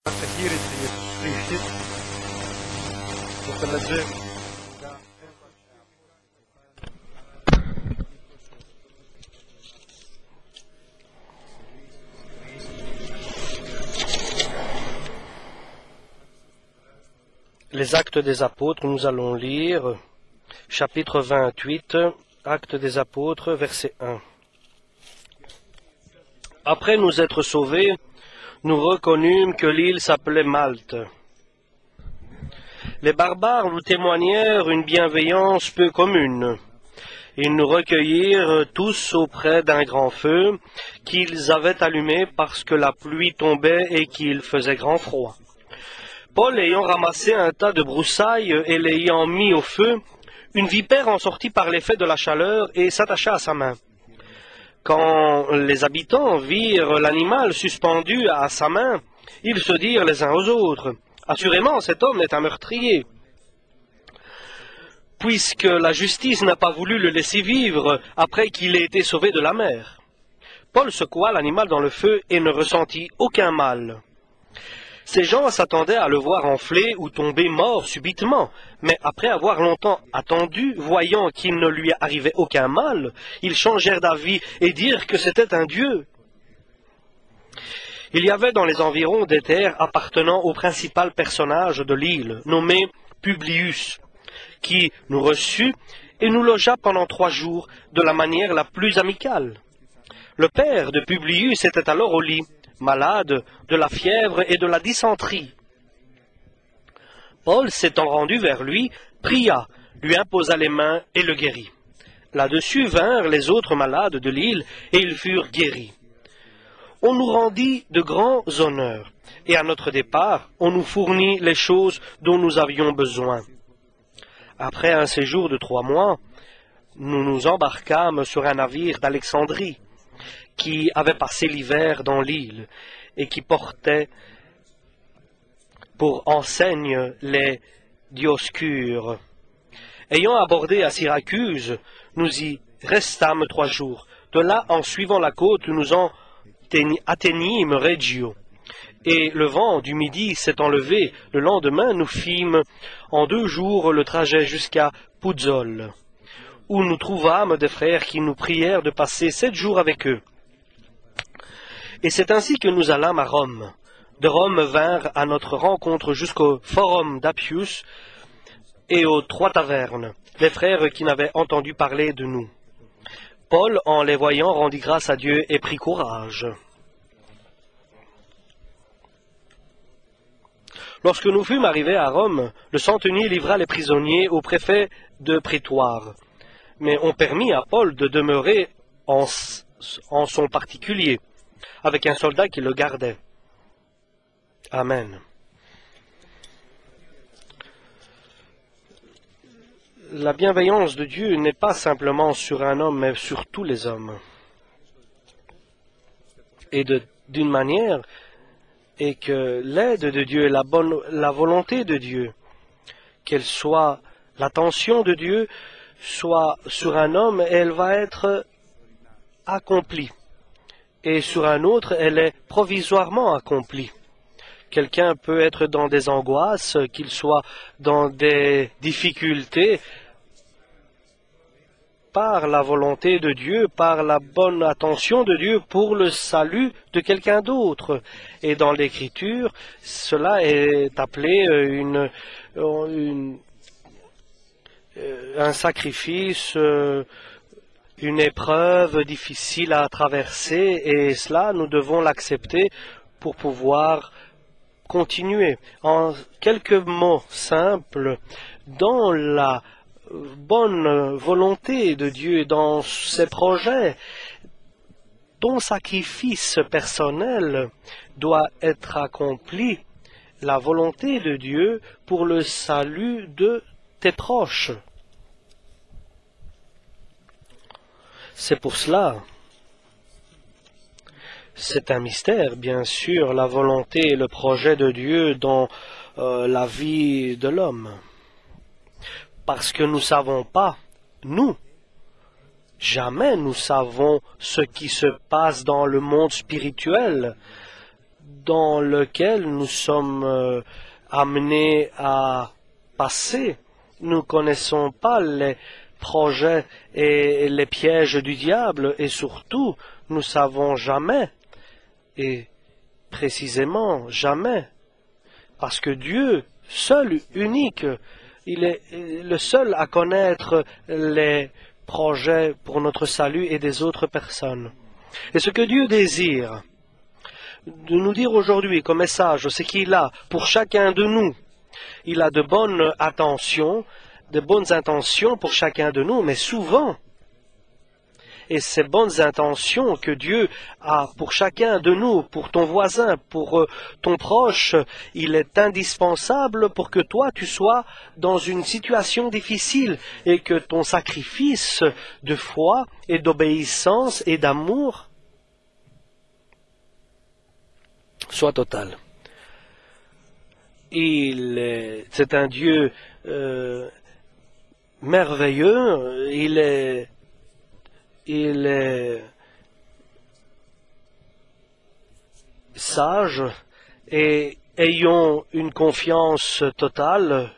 security rishit متنجم. Les Actes des Apôtres, nous allons lire chapitre 28, Actes des Apôtres, verset 1. Après nous être sauvés, nous reconnûmes que l'île s'appelait Malte. Les barbares nous témoignèrent une bienveillance peu commune. Ils nous recueillirent tous auprès d'un grand feu qu'ils avaient allumé parce que la pluie tombait et qu'il faisait grand froid. Paul, ayant ramassé un tas de broussailles et l'ayant mis au feu, une vipère en sortit par l'effet de la chaleur et s'attacha à sa main. Quand les habitants virent l'animal suspendu à sa main, ils se dirent les uns aux autres, « Assurément, cet homme est un meurtrier. » Puisque la justice n'a pas voulu le laisser vivre après qu'il ait été sauvé de la mer. Paul secoua l'animal dans le feu et ne ressentit aucun mal. Ces gens s'attendaient à le voir enfler ou tomber mort subitement, mais après avoir longtemps attendu, voyant qu'il ne lui arrivait aucun mal, ils changèrent d'avis et dirent que c'était un dieu. Il y avait dans les environs des terres appartenant au principal personnage de l'île, nommé Publius, qui nous reçut et nous logea pendant 3 jours de la manière la plus amicale. Le père de Publius était alors au lit, malade de la fièvre et de la dysenterie. Paul, s'étant rendu vers lui, pria, lui imposa les mains et le guérit. Là-dessus vinrent les autres malades de l'île et ils furent guéris. On nous rendit de grands honneurs et à notre départ, on nous fournit les choses dont nous avions besoin. Après un séjour de 3 mois, nous nous embarquâmes sur un navire d'Alexandrie qui avait passé l'hiver dans l'île et qui portait pour enseigne les Dioscures. Ayant abordé à Syracuse, nous y restâmes 3 jours. De là, en suivant la côte, nous en atteignîmes Reggio. Et le vent du midi s'étant levé, le lendemain, nous fîmes en 2 jours le trajet jusqu'à Puzzole, où nous trouvâmes des frères qui nous prièrent de passer 7 jours avec eux. Et c'est ainsi que nous allâmes à Rome. De Rome vinrent à notre rencontre jusqu'au Forum d'Appius et aux 3 tavernes, les frères qui n'avaient entendu parler de nous. Paul, en les voyant, rendit grâce à Dieu et prit courage. Lorsque nous fûmes arrivés à Rome, le centenier livra les prisonniers au préfet de prétoire, mais on permit à Paul de demeurer en son particulier, avec un soldat qui le gardait. Amen. La bienveillance de Dieu n'est pas simplement sur un homme, mais sur tous les hommes. Et d'une manière, et que l'aide de Dieu, la volonté de Dieu, qu'elle soit l'attention de Dieu, soit sur un homme, elle va être accomplie. Et sur un autre, elle est provisoirement accomplie. Quelqu'un peut être dans des angoisses, qu'il soit dans des difficultés, par la volonté de Dieu, par la bonne attention de Dieu pour le salut de quelqu'un d'autre. Et dans l'Écriture, cela est appelé un sacrifice, une épreuve difficile à traverser, et cela, nous devons l'accepter pour pouvoir continuer. En quelques mots simples, dans la bonne volonté de Dieu et dans ses projets, ton sacrifice personnel doit être accompli, la volonté de Dieu pour le salut de tes proches. C'est pour cela, c'est un mystère, bien sûr, la volonté et le projet de Dieu dans la vie de l'homme. Parce que nous ne savons pas, nous, jamais nous savons ce qui se passe dans le monde spirituel, dans lequel nous sommes amenés à passer. Nous ne connaissons pas les projets et les pièges du diable, et surtout, nous savons jamais, et précisément jamais, parce que Dieu, seul, unique, il est le seul à connaître les projets pour notre salut et des autres personnes. Et ce que Dieu désire de nous dire aujourd'hui comme message, c'est qu'il a pour chacun de nous, il a de bonnes intentions pour chacun de nous, mais souvent, et ces bonnes intentions que Dieu a pour chacun de nous, pour ton voisin, pour ton proche, il est indispensable pour que toi tu sois dans une situation difficile et que ton sacrifice de foi et d'obéissance et d'amour soit total. C'est un Dieu merveilleux, il est sage, et ayons une confiance totale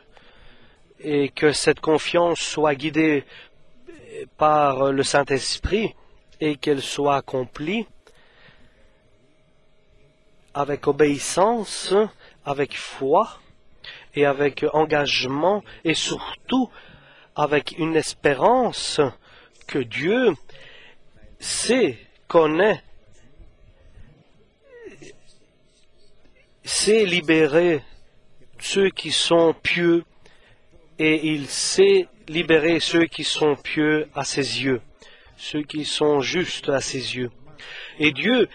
et que cette confiance soit guidée par le Saint-Esprit et qu'elle soit accomplie avec obéissance, avec foi et avec engagement, et surtout avec une espérance que Dieu sait, connaît, sait libérer ceux qui sont pieux, et il sait libérer ceux qui sont pieux à ses yeux, ceux qui sont justes à ses yeux. Et Dieu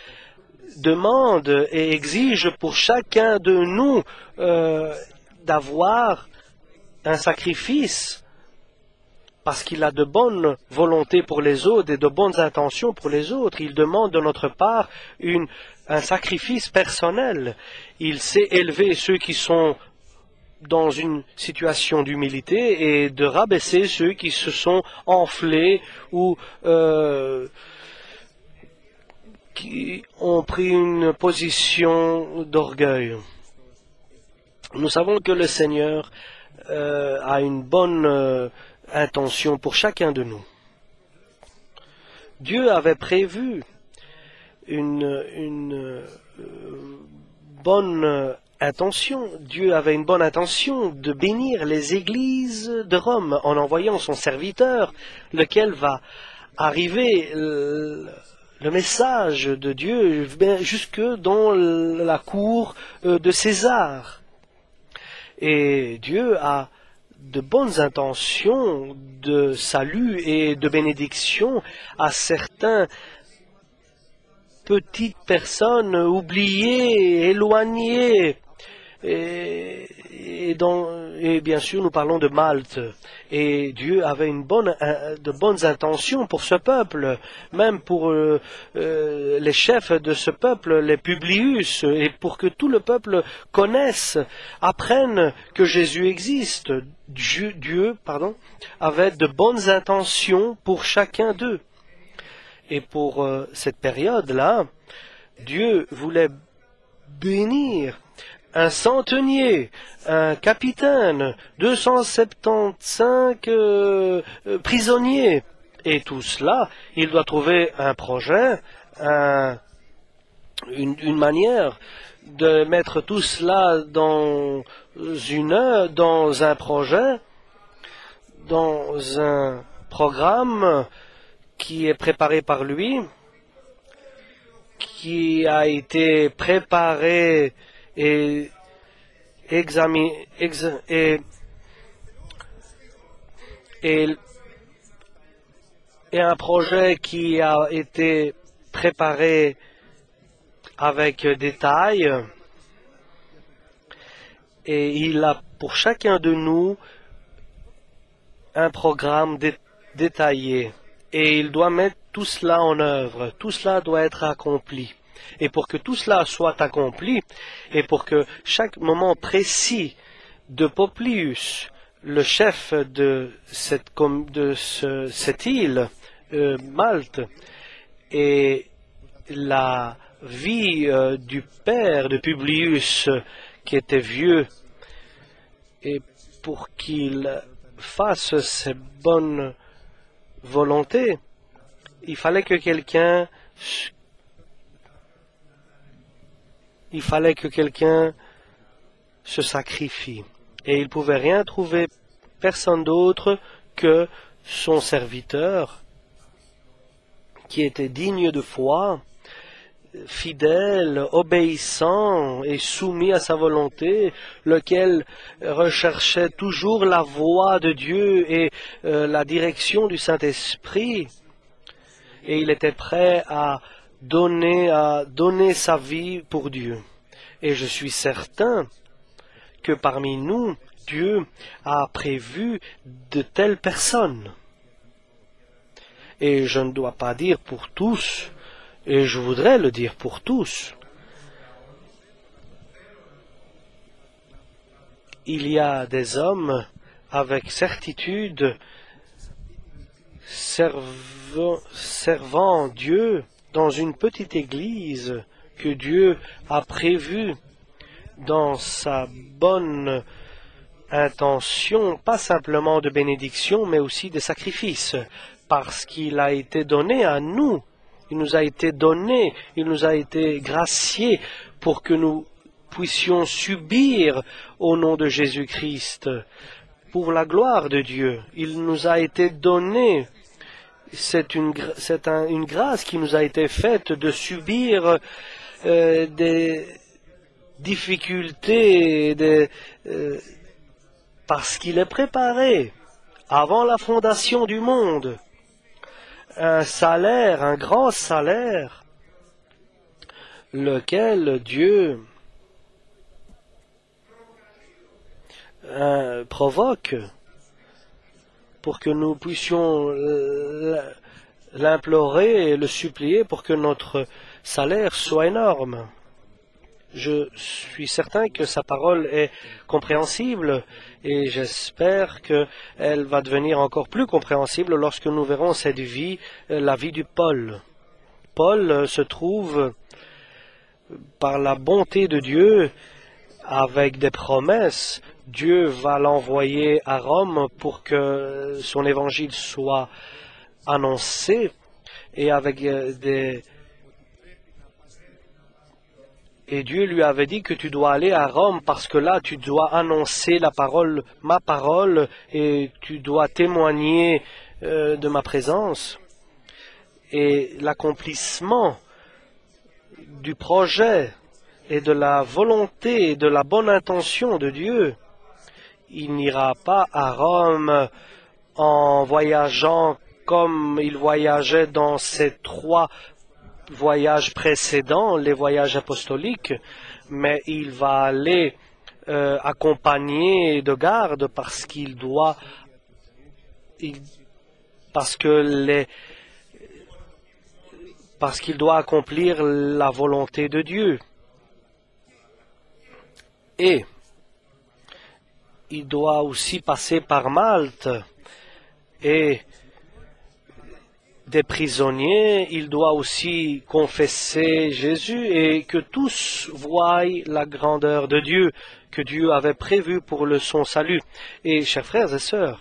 demande et exige pour chacun de nous d'avoir un sacrifice, parce qu'il a de bonnes volontés pour les autres et de bonnes intentions pour les autres. Il demande de notre part un sacrifice personnel. Il sait élever ceux qui sont dans une situation d'humilité et de rabaisser ceux qui se sont enflés ou qui ont pris une position d'orgueil. Nous savons que le Seigneur a une bonne intention pour chacun de nous. Dieu avait prévu une bonne intention. Dieu avait une bonne intention de bénir les églises de Rome en envoyant son serviteur, lequel va arriver le message de Dieu jusque dans la cour de César. Et Dieu a de bonnes intentions de salut et de bénédiction à certaines petites personnes oubliées, éloignées. Et bien sûr, nous parlons de Malte. Et Dieu avait de bonnes intentions pour ce peuple, même pour les chefs de ce peuple, les Publius, et pour que tout le peuple connaisse, apprenne que Jésus existe. Dieu avait de bonnes intentions pour chacun d'eux. Et pour cette période-là, Dieu voulait bénir un centenier, un capitaine, 275 prisonniers. Et tout cela, il doit trouver un projet, une manière de mettre tout cela dans un projet, dans un programme qui est préparé par lui, qui a été préparé et examiné et un projet qui a été préparé avec détail, et il a pour chacun de nous un programme détaillé, et il doit mettre tout cela en œuvre, tout cela doit être accompli. Et pour que tout cela soit accompli, et pour que chaque moment précis de Publius, le chef de cette île, Malte, et la vie du père de Publius, qui était vieux, et pour qu'il fasse ses bonnes volontés, il fallait que quelqu'un se sacrifie. Et il ne pouvait rien trouver, personne d'autre que son serviteur, qui était digne de foi, fidèle, obéissant et soumis à sa volonté, lequel recherchait toujours la voie de Dieu et la direction du Saint-Esprit. Et il était prêt à donner sa vie pour Dieu. Et je suis certain que parmi nous, Dieu a prévu de telles personnes. Et je ne dois pas dire pour tous, et je voudrais le dire pour tous. Il y a des hommes avec certitude servant Dieu dans une petite église que Dieu a prévue dans sa bonne intention, pas simplement de bénédiction, mais aussi de sacrifice, parce qu'il a été donné à nous. Il nous a été donné, il nous a été gracié pour que nous puissions subir au nom de Jésus-Christ, pour la gloire de Dieu. Il nous a été donné, c'est une grâce qui nous a été faite de subir des difficultés, parce qu'il est préparé avant la fondation du monde. Un salaire, un grand salaire, lequel Dieu provoque pour que nous puissions l'implorer et le supplier pour que notre salaire soit énorme. Je suis certain que sa parole est compréhensible et j'espère qu'elle va devenir encore plus compréhensible lorsque nous verrons cette vie, la vie du Paul. Paul se trouve, par la bonté de Dieu, avec des promesses. Dieu va l'envoyer à Rome pour que son évangile soit annoncé et avec Et Dieu lui avait dit que tu dois aller à Rome parce que là tu dois annoncer la parole, ma parole, et tu dois témoigner de ma présence. Et l'accomplissement du projet et de la volonté et de la bonne intention de Dieu, il n'ira pas à Rome en voyageant comme il voyageait dans ces 3 voyages précédents, les voyages apostoliques, mais il va aller accompagné de garde parce qu'il doit, parce qu'il doit accomplir la volonté de Dieu. Et il doit aussi passer par Malte et des prisonniers, il doit aussi confesser Jésus et que tous voient la grandeur de Dieu, que Dieu avait prévu pour son salut. Et chers frères et sœurs,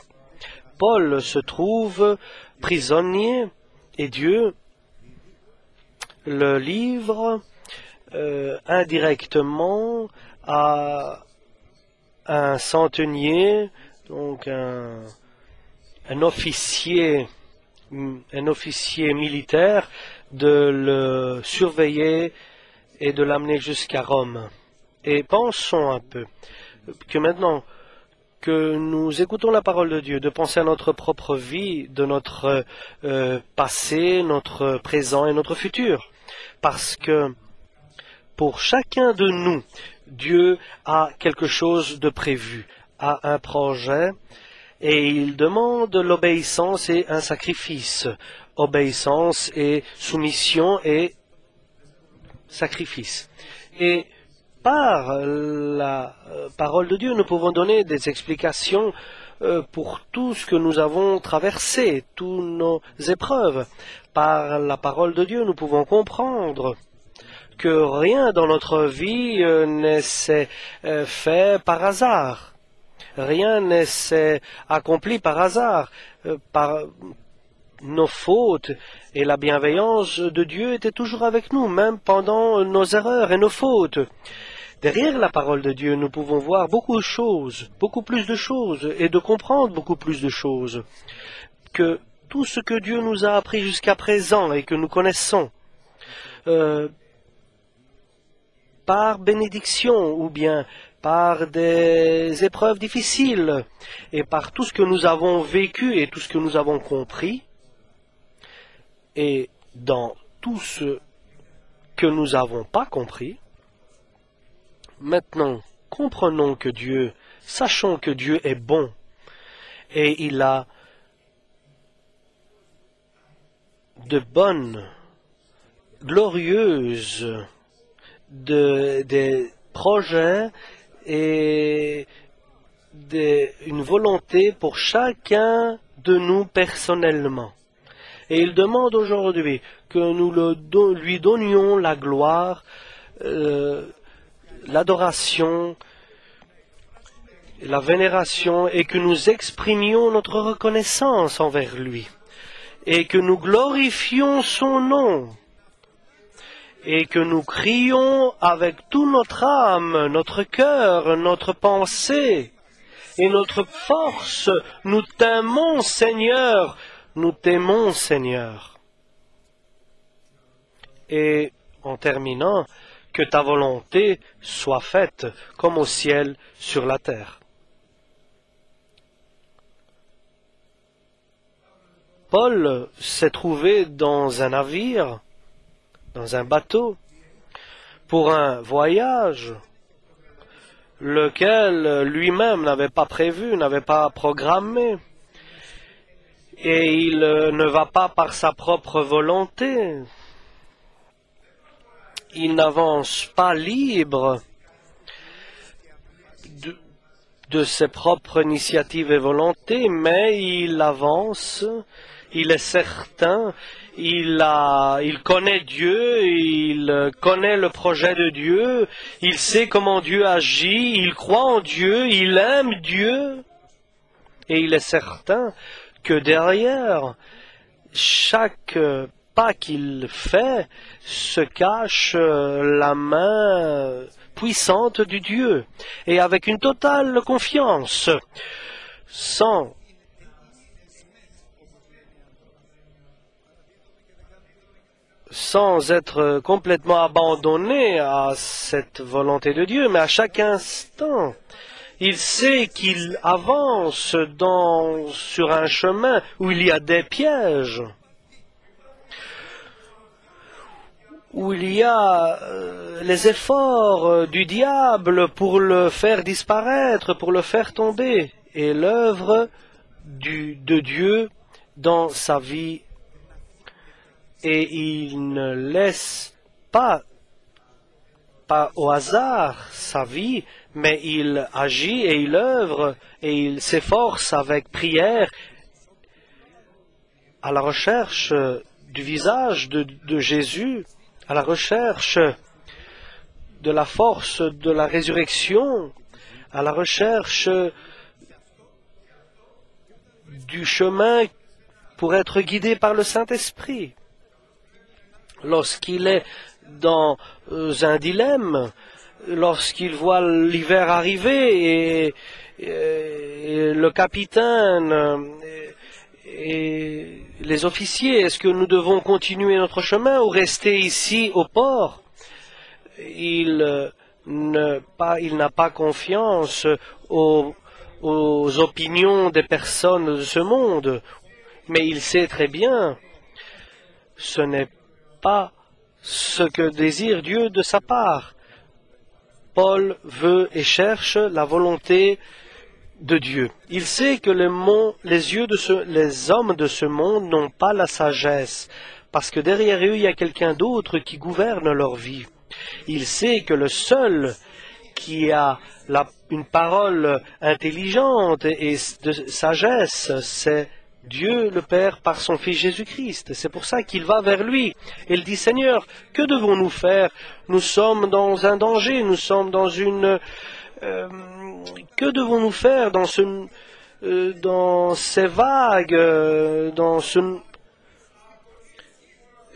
Paul se trouve prisonnier et Dieu le livre indirectement à un centenier, donc un officier militaire, de le surveiller et de l'amener jusqu'à Rome. Et pensons un peu que maintenant que nous écoutons la parole de Dieu, de penser à notre propre vie, de notre passé, notre présent et notre futur. Parce que pour chacun de nous, Dieu a quelque chose de prévu, a un projet, et il demande l'obéissance et un sacrifice. Obéissance et soumission et sacrifice. Et par la parole de Dieu, nous pouvons donner des explications pour tout ce que nous avons traversé, toutes nos épreuves. Par la parole de Dieu, nous pouvons comprendre que rien dans notre vie ne s'est fait par hasard. Rien ne s'est accompli par hasard. Par nos fautes et la bienveillance de Dieu étaient toujours avec nous, même pendant nos erreurs et nos fautes. Derrière la parole de Dieu, nous pouvons voir beaucoup de choses, beaucoup plus de choses, et de comprendre beaucoup plus de choses que tout ce que Dieu nous a appris jusqu'à présent et que nous connaissons. Par bénédiction ou bien par des épreuves difficiles et par tout ce que nous avons vécu et tout ce que nous avons compris et dans tout ce que nous n'avons pas compris. Maintenant, comprenons que Dieu, sachons que Dieu est bon et il a de bonnes, glorieuses, des projets et une volonté pour chacun de nous personnellement. Et il demande aujourd'hui que nous lui donnions la gloire, l'adoration, la vénération et que nous exprimions notre reconnaissance envers lui et que nous glorifions son nom et que nous crions avec toute notre âme, notre cœur, notre pensée et notre force. Nous t'aimons, Seigneur, nous t'aimons, Seigneur. Et en terminant, que ta volonté soit faite comme au ciel sur la terre. Paul s'est trouvé dans un navire, dans un bateau, pour un voyage, lequel lui-même n'avait pas prévu, n'avait pas programmé, et il ne va pas par sa propre volonté. Il n'avance pas libre de ses propres initiatives et volontés, mais il avance, il est certain, il connaît Dieu, il connaît le projet de Dieu, il sait comment Dieu agit, il croit en Dieu, il aime Dieu, et il est certain que derrière chaque pas qu'il fait se cache la main puissante du Dieu, et avec une totale confiance, sans être complètement abandonné à cette volonté de Dieu, mais à chaque instant, il sait qu'il avance sur un chemin où il y a des pièges, où il y a les efforts du diable pour le faire disparaître, pour le faire tomber, et l'œuvre de Dieu dans sa vie. Et il ne laisse pas au hasard sa vie, mais il agit et il œuvre et il s'efforce avec prière à la recherche du visage de Jésus, à la recherche de la force de la résurrection, à la recherche du chemin pour être guidé par le Saint-Esprit. Lorsqu'il est dans un dilemme, lorsqu'il voit l'hiver arriver et le capitaine et les officiers, est-ce que nous devons continuer notre chemin ou rester ici au port? Il n'a pas confiance aux opinions des personnes de ce monde, mais il sait très bien, ce n'est pas ce que désire Dieu de sa part. Paul veut et cherche la volonté de Dieu. Il sait que les hommes de ce monde n'ont pas la sagesse, parce que derrière eux, il y a quelqu'un d'autre qui gouverne leur vie. Il sait que le seul qui a une parole intelligente et de sagesse, c'est Dieu le Père par son Fils Jésus-Christ. C'est pour ça qu'il va vers lui. Il dit, Seigneur, que devons-nous faire? Nous sommes dans un danger, nous sommes dans une... que devons-nous faire dans ces vagues,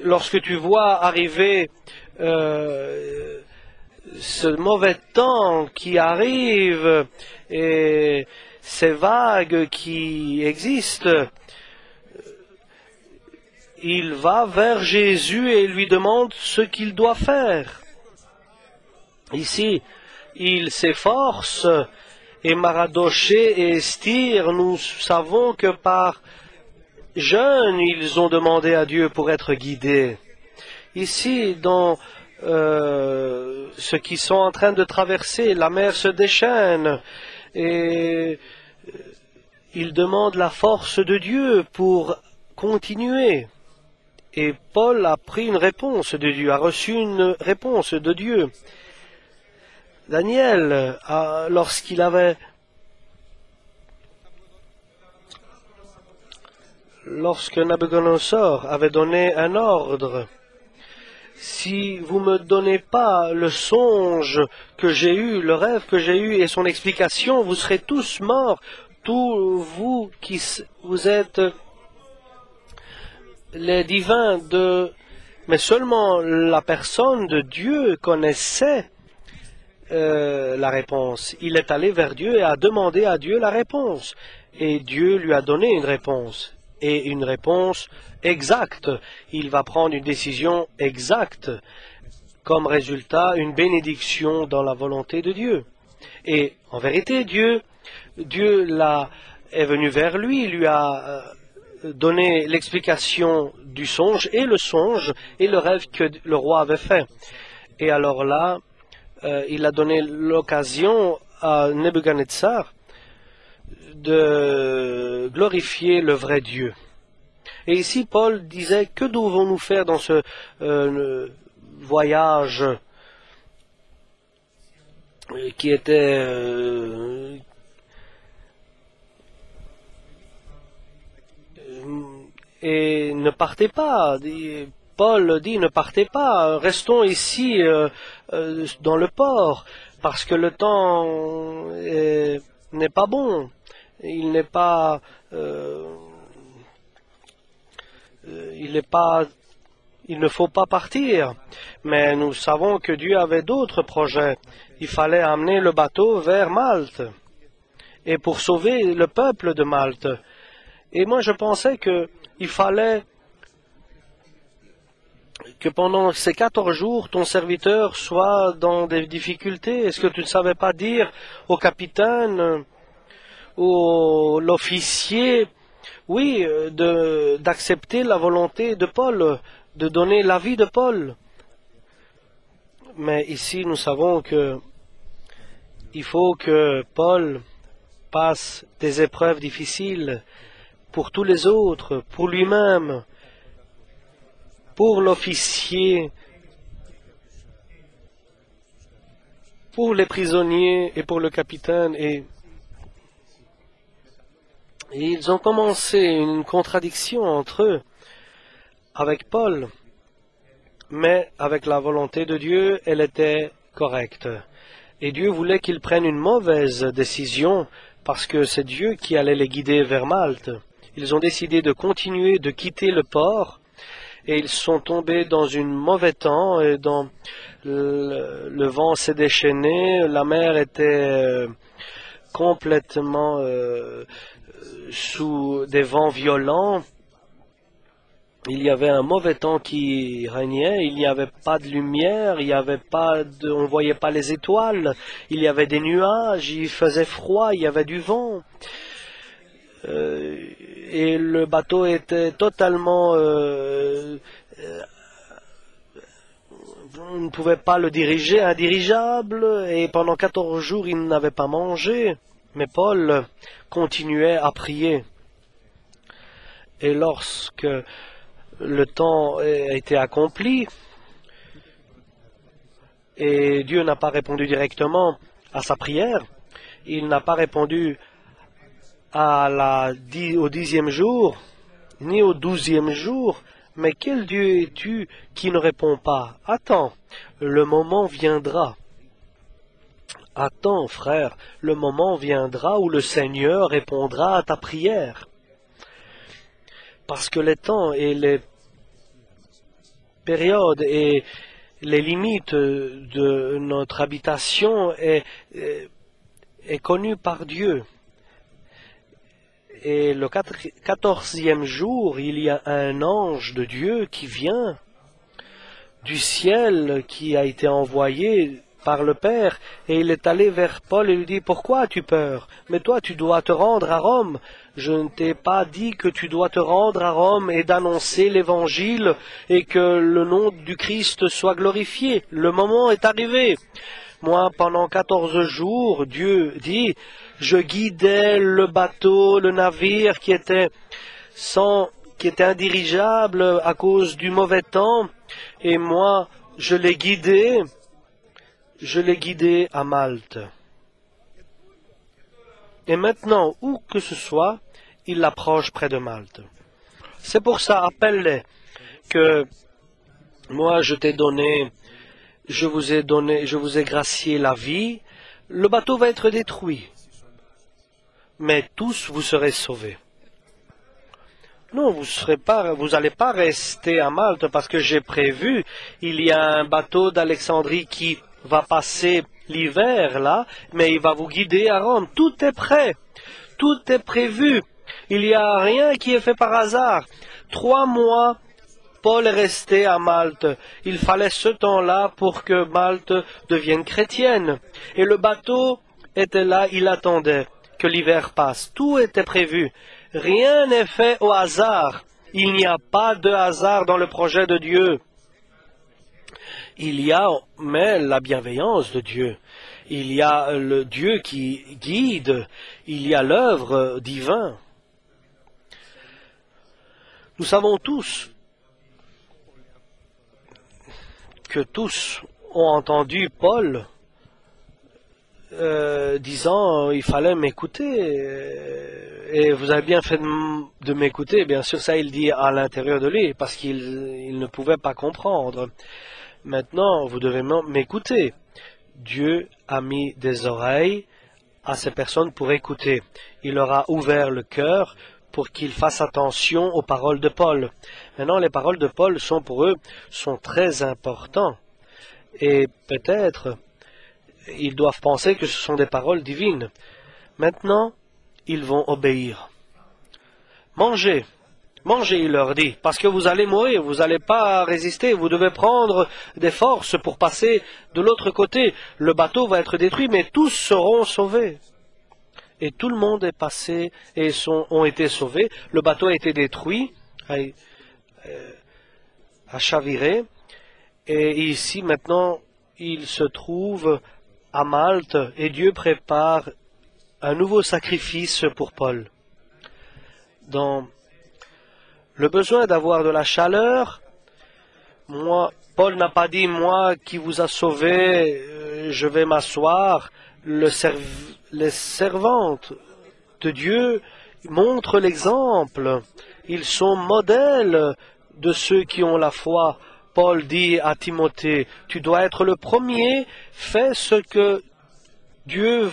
lorsque tu vois arriver ce mauvais temps qui arrive et ces vagues qui existent, il va vers Jésus et lui demande ce qu'il doit faire. Ici, il s'efforce, et Maradoché et Estir, nous savons que par jeûne, ils ont demandé à Dieu pour être guidés. Ici, dans ceux qui sont en train de traverser, la mer se déchaîne, et ils demandent la force de Dieu pour continuer. Et Paul a pris une réponse de Dieu, a reçu une réponse de Dieu. Daniel, lorsque Nabuchodonosor avait donné un ordre, si vous me donnez pas le songe que j'ai eu, le rêve que j'ai eu et son explication, vous serez tous morts, tous vous qui vous êtes les divins mais seulement la personne de Dieu connaissait la réponse. Il est allé vers Dieu et a demandé à Dieu la réponse. Et Dieu lui a donné une réponse. Et une réponse exacte. Il va prendre une décision exacte. Comme résultat, une bénédiction dans la volonté de Dieu. Et en vérité, Dieu est venu vers lui, lui a donné l'explication du songe et le rêve que le roi avait fait. Et alors là, il a donné l'occasion à Nebuchadnezzar de glorifier le vrai Dieu. Et ici, Paul disait, que devons-nous faire dans ce voyage qui était et ne partez pas. Paul dit, ne partez pas, restons ici dans le port, parce que le temps n'est pas bon. Il ne faut pas partir. Mais nous savons que Dieu avait d'autres projets. Il fallait amener le bateau vers Malte, et pour sauver le peuple de Malte. Et moi je pensais qu'il fallait que pendant ces 14 jours, ton serviteur soit dans des difficultés. Est-ce que tu ne savais pas dire au capitaine ou l'officier, oui, d'accepter la volonté de Paul, de donner l'avis de Paul? Mais ici, nous savons que il faut que Paul passe des épreuves difficiles pour tous les autres, pour lui-même, pour l'officier, pour les prisonniers et pour le capitaine. Et ils ont commencé une contradiction entre eux avec Paul, mais avec la volonté de Dieu, elle était correcte. Et Dieu voulait qu'ils prennent une mauvaise décision parce que c'est Dieu qui allait les guider vers Malte. Ils ont décidé de continuer, de quitter le port, et ils sont tombés dans un mauvais temps, et le vent s'est déchaîné, la mer était complètement sous des vents violents. Il y avait un mauvais temps qui régnait, il n'y avait pas de lumière, on ne voyait pas les étoiles, il y avait des nuages, il faisait froid, il y avait du vent. Et le bateau était totalement... on ne pouvait pas le diriger, indirigeable, et pendant 14 jours, il n'avait pas mangé. Mais Paul continuait à prier. Et lorsque le temps a été accompli, et Dieu n'a pas répondu directement à sa prière, il n'a pas répondu au 10e jour, ni au 12e jour. Mais quel Dieu es-tu qui ne répond pas? Attends, le moment viendra. Attends, frère, le moment viendra où le Seigneur répondra à ta prière. Parce que les temps et les périodes et les limites de notre habitation est connue par Dieu. Et le 14e jour, il y a un ange de Dieu qui vient du ciel, qui a été envoyé par le Père, et il est allé vers Paul et lui dit, « Pourquoi as-tu peur? Mais toi, tu dois te rendre à Rome. Je ne t'ai pas dit que tu dois te rendre à Rome et d'annoncer l'Évangile et que le nom du Christ soit glorifié. Le moment est arrivé. » Moi, pendant 14 jours, Dieu dit, je guidais le bateau, le navire qui était indirigeable à cause du mauvais temps, et moi, je l'ai guidé à Malte. Et maintenant, où que ce soit, il approche près de Malte. C'est pour ça, appelle-les, que moi je vous ai gracié la vie, le bateau va être détruit, mais tous vous serez sauvés. Non, vous n'allez pas rester à Malte parce que j'ai prévu, il y a un bateau d'Alexandrie qui va passer l'hiver là, mais il va vous guider à Rome. Tout est prêt, tout est prévu. Il n'y a rien qui est fait par hasard. 3 mois, Paul est resté à Malte. Il fallait ce temps-là pour que Malte devienne chrétienne. Et le bateau était là, il attendait que l'hiver passe. Tout était prévu. Rien n'est fait au hasard. Il n'y a pas de hasard dans le projet de Dieu. Il y a mais la bienveillance de Dieu. Il y a le Dieu qui guide. Il y a l'œuvre divine. Nous savons tous que tous ont entendu Paul disant il fallait m'écouter et vous avez bien fait de m'écouter. Bien sûr, ça il dit à l'intérieur de lui parce qu'il ne pouvait pas comprendre. Maintenant, vous devez m'écouter. Dieu a mis des oreilles à ces personnes pour écouter. Il leur a ouvert le cœur pour qu'ils fassent attention aux paroles de Paul. Maintenant, les paroles de Paul sont pour eux très importantes. Et peut-être, ils doivent penser que ce sont des paroles divines. Maintenant, ils vont obéir. Mangez. Mangez, il leur dit, parce que vous allez mourir, vous n'allez pas résister, vous devez prendre des forces pour passer de l'autre côté. Le bateau va être détruit, mais tous seront sauvés. Et tout le monde est passé et ont été sauvés. Le bateau a été détruit, a chaviré. Et ici, maintenant, il se trouve à Malte et Dieu prépare un nouveau sacrifice pour Paul. Dans le besoin d'avoir de la chaleur, Paul n'a pas dit, moi qui vous a sauvé, je vais m'asseoir. Les servantes de Dieu montrent l'exemple. Ils sont modèles de ceux qui ont la foi. Paul dit à Timothée, tu dois être le premier, fais ce que Dieu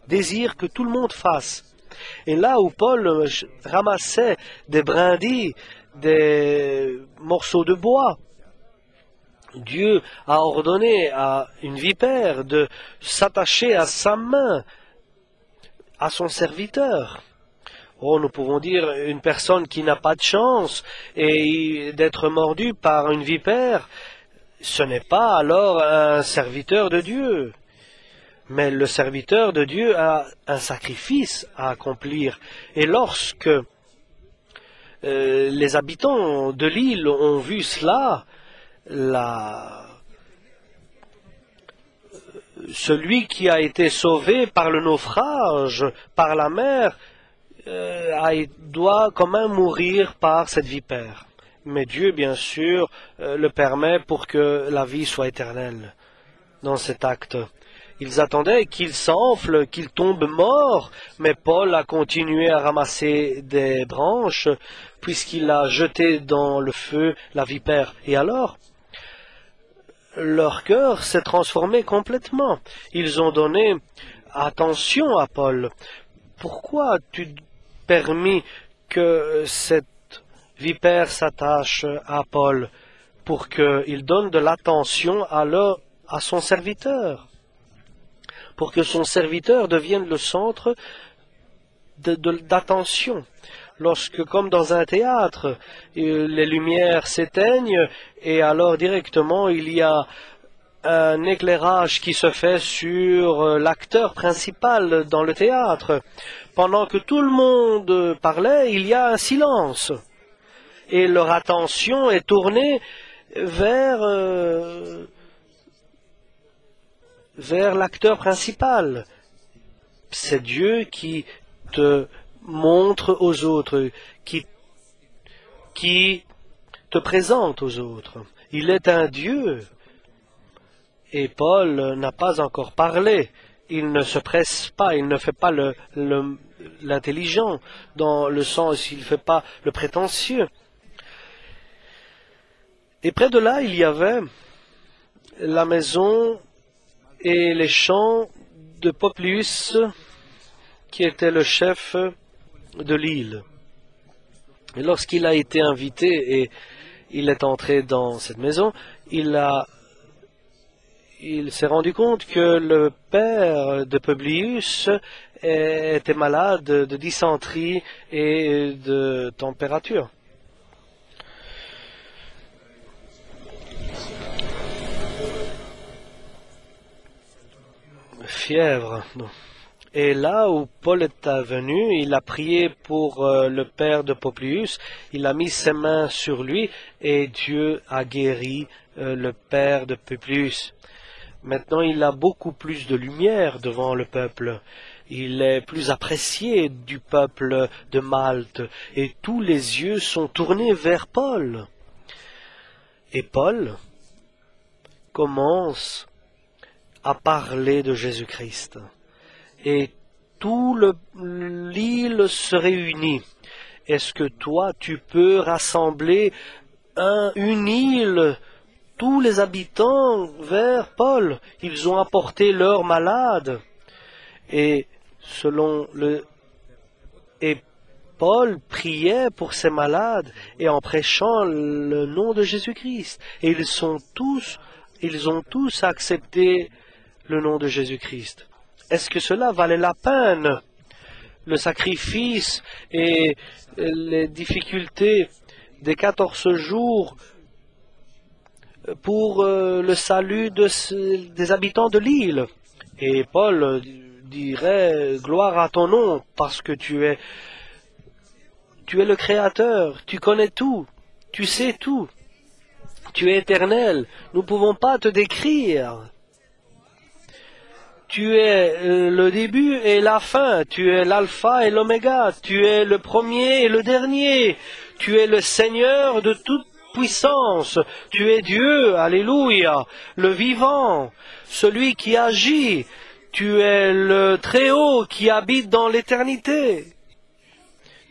désire que tout le monde fasse. Et là où Paul ramassait des brindilles, des morceaux de bois, Dieu a ordonné à une vipère de s'attacher à sa main, à son serviteur. Oh, nous pouvons dire une personne qui n'a pas de chance et d'être mordue par une vipère, ce n'est pas alors un serviteur de Dieu. Mais le serviteur de Dieu a un sacrifice à accomplir. Et lorsque les habitants de l'île ont vu cela, celui qui a été sauvé par le naufrage, par la mer, doit quand même mourir par cette vipère. Mais Dieu, bien sûr, le permet pour que la vie soit éternelle dans cet acte. Ils attendaient qu'il s'enfle, qu'il tombe mort, mais Paul a continué à ramasser des branches, puisqu'il a jeté dans le feu la vipère. Et alors, leur cœur s'est transformé complètement. Ils ont donné attention à Paul. Pourquoi as-tu permis que cette vipère s'attache à Paul pour qu'il donne de l'attention à son serviteur, pour que son serviteur devienne le centre d'attention. Lorsque, comme dans un théâtre, les lumières s'éteignent et alors directement il y a un éclairage qui se fait sur l'acteur principal dans le théâtre. Pendant que tout le monde parlait, il y a un silence. Et leur attention est tournée vers l'acteur principal. C'est Dieu qui te montre aux autres, qui te présente aux autres. Il est un Dieu. Et Paul n'a pas encore parlé. Il ne se presse pas, il ne fait pas l'intelligent, dans le sens, il ne fait pas le prétentieux. Et près de là, il y avait la maison et les champs de Publius, qui était le chef de l'île. Et lorsqu'il a été invité et il est entré dans cette maison, il s'est rendu compte que le père de Publius était malade de dysenterie et de température. Fièvre. Et là où Paul est venu, il a prié pour le père de Publius, il a mis ses mains sur lui et Dieu a guéri le père de Publius. Maintenant, il a beaucoup plus de lumière devant le peuple. Il est plus apprécié du peuple de Malte et tous les yeux sont tournés vers Paul. Et Paul commence à parler de Jésus-Christ. Et tout l'île se réunit. Est-ce que toi, tu peux rassembler une île, tous les habitants vers Paul? Ils ont apporté leurs malades. Et Paul priait pour ces malades et en prêchant le nom de Jésus-Christ. Et ils ont tous accepté le nom de Jésus-Christ. Est-ce que cela valait la peine? Le sacrifice et les difficultés des 14 jours pour le salut des habitants de l'île. Et Paul dirait, gloire à ton nom, parce que tu es le Créateur, tu connais tout, tu sais tout, tu es éternel, nous ne pouvons pas te décrire. Tu es le début et la fin, tu es l'alpha et l'oméga, tu es le premier et le dernier, tu es le Seigneur de toute puissance, tu es Dieu, alléluia, le vivant, celui qui agit, tu es le Très-Haut qui habite dans l'éternité.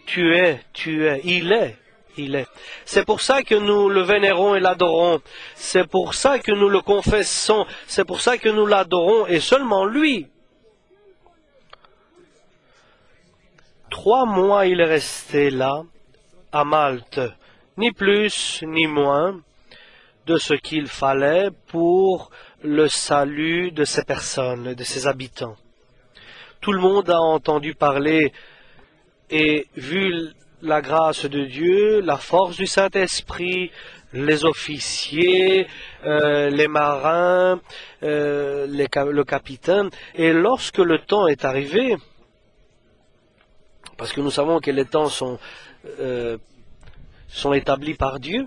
Tu es, il est. C'est pour ça que nous le vénérons et l'adorons. C'est pour ça que nous le confessons. C'est pour ça que nous l'adorons et seulement lui. 3 mois il est resté là, à Malte, ni plus ni moins de ce qu'il fallait pour le salut de ces personnes, de ces habitants. Tout le monde a entendu parler et vu la grâce de Dieu, la force du Saint-Esprit, les officiers, les marins, le capitaine. Et lorsque le temps est arrivé, parce que nous savons que les temps sont établis par Dieu,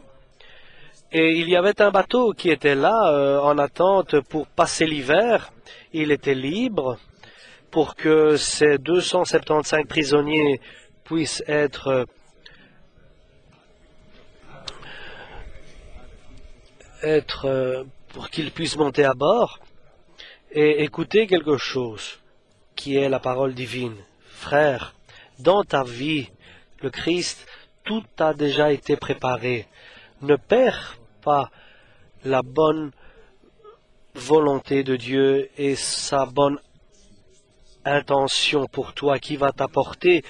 et il y avait un bateau qui était là en attente pour passer l'hiver. Il était libre pour que ces 275 prisonniers puissent pour qu'ils puissent monter à bord. et écouter quelque chose qui est la parole divine. Frère, dans ta vie, le Christ, tout a déjà été préparé. Ne perds pas la bonne volonté de Dieu et sa bonne intention pour toi qui va t'apporter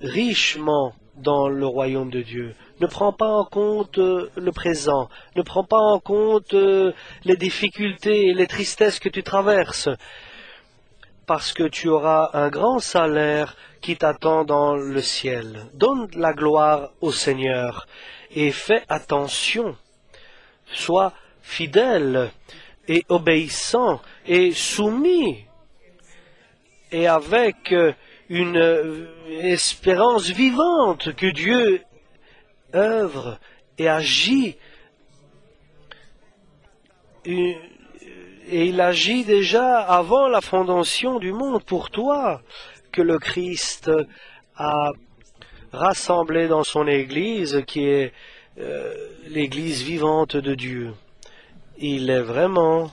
richement dans le royaume de Dieu. Ne prends pas en compte le présent, ne prends pas en compte les difficultés et les tristesses que tu traverses, parce que tu auras un grand salaire qui t'attend dans le ciel. Donne la gloire au Seigneur et fais attention. Sois fidèle et obéissant et soumis et avec une espérance vivante que Dieu œuvre et agit. Et il agit déjà avant la fondation du monde pour toi, que le Christ a rassemblé dans son Église, qui est l'Église vivante de Dieu. Il est vraiment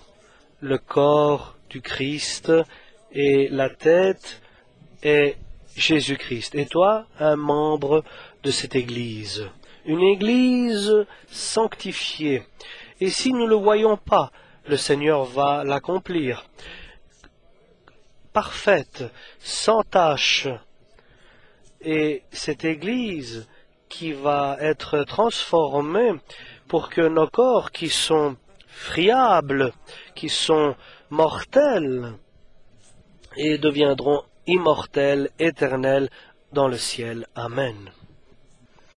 le corps du Christ et la tête est Jésus-Christ. Et toi, un membre de cette Église. Une Église sanctifiée. Et si nous ne le voyons pas, le Seigneur va l'accomplir. Parfaite, sans tache. Et cette Église qui va être transformée pour que nos corps qui sont friables, qui sont mortels, et deviendront immortels, éternels dans le ciel. Amen.